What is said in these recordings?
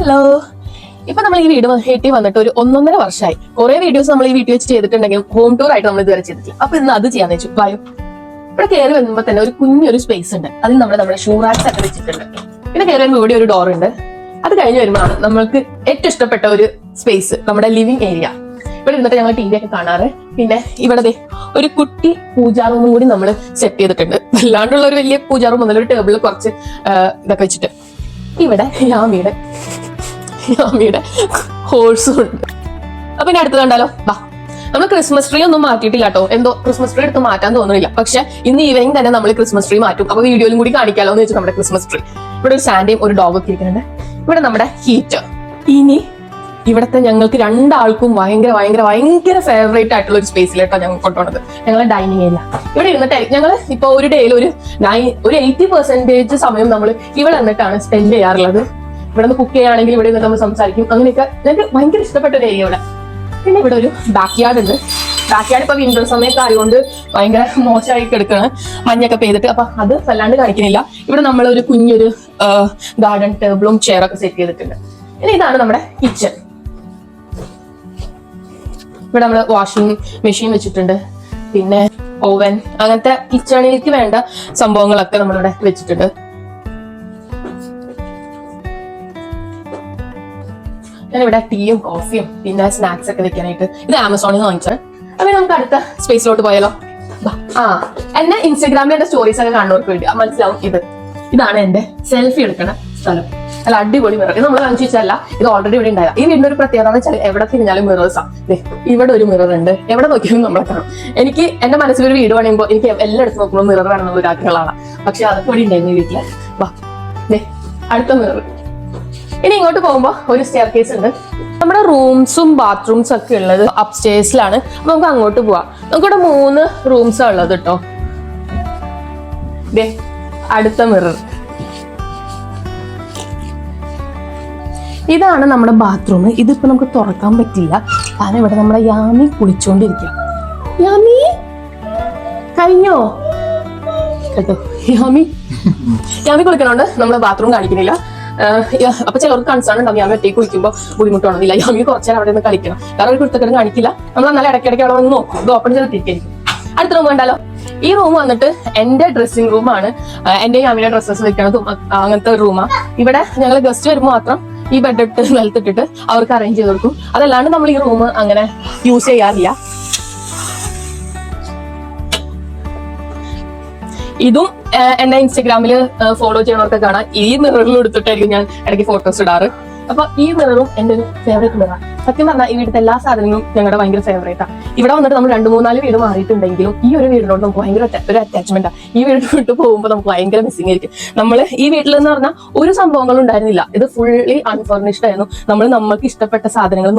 Hello. ഇപ്പൊ നമ്മൾ ഈ വീട് വീട്ടിൽ വന്നിട്ട് ഒരു 1.5 വർഷമായി. കുറെ വീഡിയോസ് നമ്മൾ ഈ വീട്ടിൽ വെച്ച് ചെയ്തിട്ടുണ്ടെങ്കിൽ ഹോം ടൂർ ആയിട്ട് നമ്മൾ ഇതുവരെ ചെയ്തിട്ടില്ല. അപ്പൊ ഇന്ന് അത് ചെയ്യാന്ന് വെച്ചു. ഭയം ഇവിടെ കയറി വരുമ്പോ തന്നെ ഒരു കുഞ്ഞൊരു സ്പേസ് ഉണ്ട്. അതിൽ നമ്മുടെ ഷൂ റാക്സ് ഒക്കെ വെച്ചിട്ടുണ്ട്. പിന്നെ കയറി വരുമ്പോൾ ഇവിടെ ഒരു ഡോർ ഉണ്ട്. അത് കഴിഞ്ഞ് വരുമ്പോഴാണ് നമ്മൾക്ക് ഏറ്റവും ഇഷ്ടപ്പെട്ട ഒരു സ്പേസ്, നമ്മുടെ ലിവിംഗ് ഏരിയ. ഇവിടെ ഇരുന്നിട്ട് ഞങ്ങൾ TV ഒക്കെ കാണാറ്. പിന്നെ ഇവിടെ ഒരു കുട്ടി പൂജാ റൂമും കൂടി നമ്മൾ സെറ്റ് ചെയ്തിട്ടുണ്ട്. അല്ലാണ്ടുള്ള ഒരു വലിയ പൂജാ റൂം ഒന്നല്ല, ഒരു ടേബിളിൽ കുറച്ച് ഇതൊക്കെ വെച്ചിട്ട്. ഇവിടെ യാമിയുടെ ഹോഴ്സും ഉണ്ട്. അപ്പൊ ഇനി അടുത്ത് കണ്ടാലോ, വാ. നമ്മൾ ക്രിസ്മസ് ട്രീ ഒന്നും മാറ്റിയിട്ടില്ല കേട്ടോ. എന്തോ ക്രിസ്മസ് ട്രീ എടുത്ത് മാറ്റാൻ തോന്നുന്നില്ല. പക്ഷെ ഇന്ന് ഈവനിങ് തന്നെ നമ്മൾ ക്രിസ്മസ് ട്രീ മാറ്റും. അപ്പൊ വീഡിയോയിലും കൂടി കാണിക്കാലോ എന്ന് വെച്ചാൽ നമ്മുടെ ക്രിസ്മസ് ട്രീ. ഇവിടെ ഒരു സാൻഡയും ഒരു ഡോഗ് ഒക്കെ ഇരിക്കുന്നുണ്ട്. ഇവിടെ നമ്മുടെ ഹീറ്റർ. ഇനി ഇവിടത്തെ ഞങ്ങൾക്ക് രണ്ടാൾക്കും ഭയങ്കര ഫേവറേറ്റ് ആയിട്ടുള്ള ഒരു സ്പേസിലേട്ടോ ഞങ്ങൾ കൊണ്ടുപോകുന്നത്. ഞങ്ങളെ ഡൈനിങ് ഏരിയ. ഇവിടെ ഇരുന്നിട്ട് ഞങ്ങൾ ഇപ്പൊ ഒരു ഡേയിൽ ഒരു 80% സമയം നമ്മൾ ഇവിടെ നിന്നിട്ടാണ് സ്പെൻഡ് ചെയ്യാറുള്ളത്. ഇവിടെ നിന്ന് കുക്ക് ചെയ്യുകയാണെങ്കിൽ ഇവിടെ നിന്ന് നമ്മൾ സംസാരിക്കും. അങ്ങനെയൊക്കെ ഞങ്ങൾക്ക് ഭയങ്കര ഇഷ്ടപ്പെട്ട ഒരു ഏരിയ ഇവിടെ. പിന്നെ ഇവിടെ ഒരു ബാക്ക് യാർഡ് ഉണ്ട്. ബാക്ക് യാർഡ് ഇപ്പൊ വിന്റർ സമയത്ത് ആയതുകൊണ്ട് ഭയങ്കര മോശമായി കിടക്കണം, മഞ്ഞൊക്കെ പെയ്തിട്ട്. അപ്പൊ അത് വല്ലാണ്ട് കാണിക്കുന്നില്ല. ഇവിടെ നമ്മൾ ഒരു കുഞ്ഞൊരു ഗാർഡൻ ടേബിളും ചെയറൊക്കെ സെറ്റ് ചെയ്തിട്ടുണ്ട്. ഇനി ഇതാണ് നമ്മുടെ കിച്ചൺ. ഇവിടെ നമ്മൾ വാഷിംഗ് മെഷീൻ വെച്ചിട്ടുണ്ട്. പിന്നെ ഓവൻ, അങ്ങനത്തെ കിച്ചണിലേക്ക് വേണ്ട സംഭവങ്ങളൊക്കെ നമ്മളിവിടെ വെച്ചിട്ടുണ്ട്. ഞാനിവിടെ ടീയും കോഫിയും പിന്നെ സ്നാക്സ് ഒക്കെ വെക്കാനായിട്ട് ഇത് ആമസോണിൽ നിന്ന് വാങ്ങിച്ചത്. അപ്പൊ നമുക്ക് അടുത്ത സ്പേസിലോട്ട് പോയാലോ. എന്നെ ഇൻസ്റ്റാഗ്രാമിൽ എന്റെ സ്റ്റോറീസ് ഒക്കെ കാണുന്നവർക്ക് വേണ്ടി മനസ്സിലാവും. ഇതാണ് എന്റെ സെൽഫി എടുക്കണ സ്ഥലം. അല്ല, അടിപൊളി മിറർ. ഇത് നമ്മൾ വാങ്ങിച്ചു വെച്ചല്ല, ഇത് ഓൾറെഡി ഇവിടെ ഉണ്ടായത്. ഈ വീടിന്റെ ഒരു പ്രത്യേകത എന്ന് വെച്ചാൽ എവിടെ തിരിഞ്ഞാലും മിറേഴ്സാണ്. ഇവിടെ ഒരു മിറർ ഉണ്ട്, എവിടെ നോക്കിയാലും നമ്മളെ കാണും. എനിക്ക് എന്റെ മനസ്സിലൊരു വീട് പണിയുമ്പോൾ എനിക്ക് എല്ലായിടത്തും നോക്കുമ്പോൾ മിറർ വേണമെന്നുള്ള ഒരു ആഗ്രഹമാണ്. പക്ഷെ അതൊക്കെ ഇവിടെ ഉണ്ടായിരുന്നു ഈ വീട്ടില്. വാ, അടുത്ത മിറർ. ഇനി ഇങ്ങോട്ട് പോകുമ്പോ ഒരു സ്റ്റെയർ കേസ് ഉണ്ട്. നമ്മുടെ റൂംസും ബാത്റൂംസും ഒക്കെ ഉള്ളത് അപ്സ്റ്റേഴ്സിലാണ്. അപ്പൊ നമുക്ക് അങ്ങോട്ട് പോവാം. നമുക്കിവിടെ 3 റൂംസാണ് ഉള്ളത് കേട്ടോ. അടുത്ത മിറർ. ഇതാണ് നമ്മുടെ ബാത്റൂം. ഇതിപ്പോ നമുക്ക് തുറക്കാൻ പറ്റില്ല, കാരണം ഇവിടെ നമ്മുടെ യാമി കുളിച്ചോണ്ടിരിക്കുക. യാമി കഴിഞ്ഞോ കേട്ടോ? യാമി കുളിക്കണോണ്ട് നമ്മള് ബാത്റൂം കാണിക്കുന്നില്ല. അപ്പൊ ചിലർക്ക് കൺസേൺ ഉണ്ടാവും, യാമി ഒറ്റയ്ക്ക് കുളിക്കുമ്പോൾ ബുദ്ധിമുട്ടാണെന്നില്ല. യാമി കുറച്ചേരം അവിടെ നിന്ന് കളിക്കണം, കാരണം ഒരു കുരുത്തക്കേടും കാണിക്കില്ല. നമ്മൾ എന്നാലും ഇടയ്ക്കിടയ്ക്ക് അവിടെ വന്ന് നോക്കും. ഇത് ഓപ്പൺ ചെയ്തിട്ടിരിക്കും. അടുത്ത റൂം കണ്ടാലോ. ഈ റൂം വന്നിട്ട് എന്റെ ഡ്രസ്സിംഗ് റൂമാണ്. എന്റെ യാമിയുടെ ഡ്രസ്സസ് വെക്കണതും അങ്ങനത്തെ ഒരു റൂമാണ്. ഇവിടെ ഞങ്ങൾ ഗസ്റ്റ് വരുമ്പോൾ മാത്രം ഈ ബെഡ് ഇട്ട് നിലത്തിട്ടിട്ട് അവർക്ക് അറേഞ്ച് ചെയ്ത് കൊടുക്കും. അതല്ലാണ്ട് നമ്മൾ ഈ റൂം അങ്ങനെ യൂസ് ചെയ്യാറില്ല. ഇതും എന്നെ ഇൻസ്റ്റഗ്രാമില് ഫോളോ ചെയ്യണവർക്ക് കാണാം. ഈ മിററിൽ എടുത്തിട്ടായിരിക്കും ഞാൻ ഇടയ്ക്ക് ഫോട്ടോസ് ഇടാറ്. അപ്പൊ ഈ മിററും എന്റെ ഒരു ഫേവറേറ്റ് മിററാണ്. സത്യം പറഞ്ഞാൽ ഈ വീട്ടിലത്തെ എല്ലാ സാധനങ്ങളും ഞങ്ങളുടെ ഭയങ്കര ഫേവറേറ്റാണ്. ഇവിടെ വന്നിട്ട് നമ്മൾ 2-3-4 വീട് മാറിയിട്ടുണ്ടെങ്കിലും ഈ ഒരു വീടിനോട് നമുക്ക് ഭയങ്കര ഒരു അറ്റാച്ച്മെന്റാണ്. ഈ വീട് വിട്ട് പോകുമ്പോൾ നമുക്ക് ഭയങ്കര മിസ്സിംഗ് ആയിരിക്കും. നമ്മൾ ഈ വീട്ടിൽ എന്ന് പറഞ്ഞാൽ ഒരു സംഭവങ്ങളും ഉണ്ടായിരുന്നില്ല. ഇത് ഫുള്ളി അൺഫർണിഷ്ഡ് ആയിരുന്നു. നമുക്ക് ഇഷ്ടപ്പെട്ട സാധനങ്ങൾ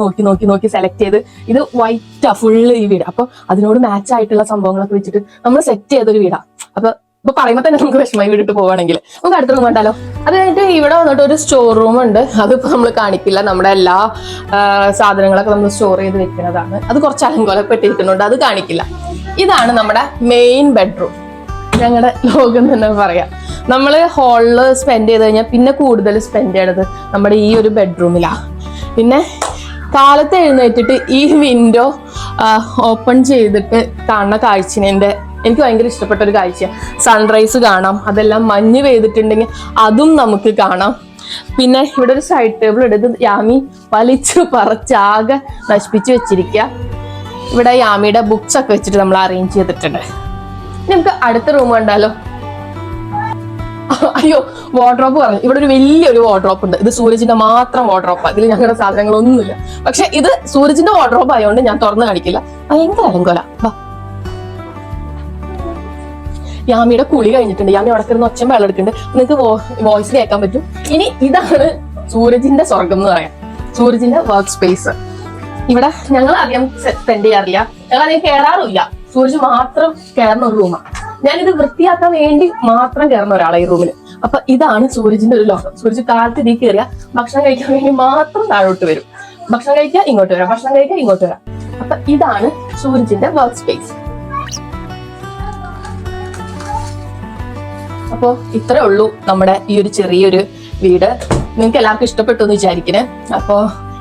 നോക്കി സെലക്ട് ചെയ്ത്, ഇത് വൈറ്റാ ഫുള്ള് ഈ വീട്. അപ്പൊ അതിനോട് മാച്ച് ആയിട്ടുള്ള സംഭവങ്ങളൊക്കെ വെച്ചിട്ട് നമ്മൾ സെറ്റ് ചെയ്തൊരു വീടാണ്. ഇപ്പൊ പറയുമ്പോ തന്നെ നമുക്ക് വിഷമമായി വീട്ടിട്ട് പോവാണെങ്കിൽ നമുക്ക് അടുത്ത റൂം കണ്ടാലോ. അത് കഴിഞ്ഞിട്ട് ഇവിടെ വന്നിട്ട് ഒരു സ്റ്റോർ റൂം ഉണ്ട്. അതിപ്പോ നമ്മൾ കാണിക്കില്ല. നമ്മുടെ എല്ലാ സാധനങ്ങളൊക്കെ നമ്മൾ സ്റ്റോർ ചെയ്ത് വെക്കുന്നതാണ്. അത് കുറച്ച് അലങ്കോലപ്പെട്ടിരിക്കുന്നുണ്ട്, അത് കാണിക്കില്ല. ഇതാണ് നമ്മുടെ മെയിൻ ബെഡ്റൂം, ഞങ്ങളുടെ ലോകം തന്നെ പറയാം. നമ്മള് ഹാളില് സ്പെൻഡ് ചെയ്ത് കഴിഞ്ഞാൽ പിന്നെ കൂടുതൽ സ്പെൻഡ് ചെയ്യണത് നമ്മുടെ ഈ ഒരു ബെഡ്റൂമിലാ. പിന്നെ കാലത്ത് എഴുന്നേറ്റിട്ട് ഈ വിൻഡോ ഓപ്പൺ ചെയ്തിട്ട് കാണുന്ന കാഴ്ചനെ എനിക്ക് ഭയങ്കര ഇഷ്ടപ്പെട്ട ഒരു കാഴ്ച. സൺറൈസ് കാണാം, അതെല്ലാം മഞ്ഞ് പെയ്തിട്ടുണ്ടെങ്കിൽ അതും നമുക്ക് കാണാം. പിന്നെ ഇവിടെ ഒരു സൈഡ് ടേബിൾ എടുത്ത് യാമി വലിച്ചു പറിച്ചാകെ നശിപ്പിച്ച് വെച്ചിരിക്കുക. ഇവിടെ യാമിയുടെ ബുക്സ് ഒക്കെ വെച്ചിട്ട് നമ്മൾ അറേഞ്ച് ചെയ്തിട്ടുണ്ട്. നമുക്ക് അടുത്ത റൂം കണ്ടാലോ. അയ്യോ, വാർഡ്രോബ് പറഞ്ഞു. ഇവിടെ ഒരു വലിയൊരു വാർഡ്രോബ് ഉണ്ട്. ഇത് സൂരജിന്റെ മാത്രം വാർഡ്രോബാണ്. ഇതിൽ ഞങ്ങളുടെ സാധനങ്ങളൊന്നുമില്ല. പക്ഷെ ഇത് സൂരജിന്റെ വാർഡ്രോബ് ആയതുകൊണ്ട് ഞാൻ തുറന്ന് കാണിക്കില്ല. ഭയങ്കര അലങ്കോല. യാമിയുടെ കുളി കഴിഞ്ഞിട്ടുണ്ട്. യാമി അവിടെ കിടന്ന് ഒച്ച വെള്ളം എടുക്കുന്നുണ്ട്. നിങ്ങൾക്ക് വോയിസ് കേൾക്കാൻ പറ്റും. ഇനി ഇതാണ് സൂരജിന്റെ സ്വർഗം എന്ന് പറയാം, സൂരജിന്റെ വർക്ക് സ്പേസ്. ഇവിടെ ഞങ്ങൾ അധികം സ്പെൻഡ് ചെയ്യാറില്ല, ഞങ്ങൾ അധികം കയറാറില്ല. സൂരജ് മാത്രം കയറുന്ന ഒരു റൂമാണ്. ഞാനിത് വൃത്തിയാക്കാൻ വേണ്ടി മാത്രം കയറുന്ന ഒരാളെ ഈ റൂമിൽ. അപ്പൊ ഇതാണ് സൂരജിന്റെ ഒരു ലോകം. സൂരജ് കാലത്ത് ഇതിൽ കയറിയ ഭക്ഷണം കഴിക്കാൻ വേണ്ടി മാത്രം താഴോട്ട് വരും. ഭക്ഷണം കഴിക്കാൻ ഇങ്ങോട്ട് വരാം, ഭക്ഷണം കഴിക്കാൻ ഇങ്ങോട്ട് വരാം. അപ്പൊ ഇതാണ് സൂരജിന്റെ വർക്ക് സ്പേസ്. അപ്പോൾ ഇത്രേ ഉള്ളൂ നമ്മുടെ ഈ ഒരു ചെറിയൊരു വീട്. നിങ്ങൾക്ക് എല്ലാവർക്കും ഇഷ്ടപ്പെട്ടു എന്ന് വിചാരിക്കണേ. അപ്പൊ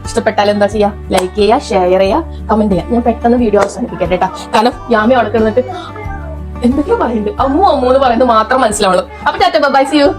ഇഷ്ടപ്പെട്ടാൽ എന്താ ചെയ്യാ, ലൈക്ക് ചെയ്യുക, ഷെയർ ചെയ്യുക, കമന്റ് ചെയ്യുക. ഞാൻ പെട്ടെന്ന് വീഡിയോ അവസാനിപ്പിക്കട്ടെ കേട്ടോ. കാരണം യാമി അവിടെ കിടന്നിട്ട് എന്തൊക്കെയോ പറയുന്നുണ്ട്, അമ്മു എന്ന് പറയുന്നത് മാത്രം മനസ്സിലാവുള്ളൂ. അപ്പൊ ടാറ്റ, ബൈ, സീ യു.